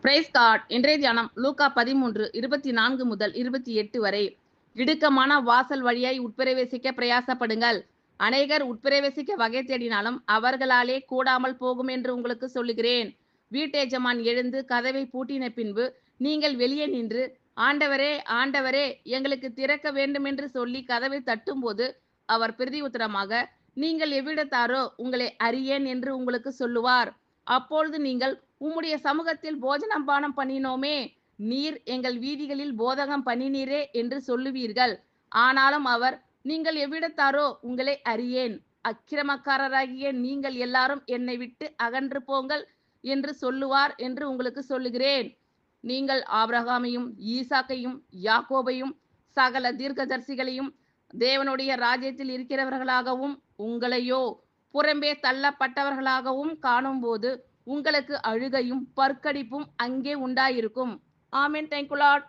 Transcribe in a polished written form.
Price God. இன்றைய தியானம் லூக்கா 13:24 முதல் 28 வரை. இடுக்கமான வாசல் வழியாய் உட்பிரவேசிக்க பிரயாசப்படுங்கள். அநேகர் உட்பிரவேசிக்க வகை தேடினாலும் அவர்களாலே கூடாமல் போகும் என்று உங்களுக்கு சொல்லுகிறேன். வீட்டெஜமான் எழுந்து கதவை பூட்டின பின்பு நீங்கள் வெளியே நின்று, ஆண்டவரே, ஆண்டவரே, எங்களுக்கு திறக்க வேண்டும் என்று சொல்லி கதவை தட்டும்போது அவர் பிரதி உத்தரமாக, நீங்கள் எவ்விடத்தாரோ, உங்களை அறியேன் என்று உங்களுக்கு சொல்லுவார். அப்பொழுது நீங்கள், உம்முடைய சமூகத்தில் போஜனம் பானம் பண்ணினோமே, நீர் எங்கள் வீதிகளில் போதகம் பண்ணினீரே என்று சொல்லுவீர்கள். ஆனாலும் அவர், நீங்கள் எவ்விடத்தாரோ, உங்களை அறியேன், அக்கிரமக்காரராகிய நீங்கள் எல்லாரும் என்னை விட்டு அகன்று போங்கள் என்று சொல்லுவார் என்று உங்களுக்கு சொல்லுகிறேன். நீங்கள் ஆபிரகாமையும் ஈசாக்கையும் யாக்கோபையும் சகல தீர்க்கதரிசிகளையும் தேவனுடைய ராஜ்யத்தில் இருக்கிறவர்களாகவும் உங்களையோ புறம்பே தள்ளப்பட்டவர்களாகவும் காணும்போது உங்களுக்கு அழுகையும் பற்கடிப்பும் அங்கே உண்டாயிருக்கும். ஆமென். Thank you Lord.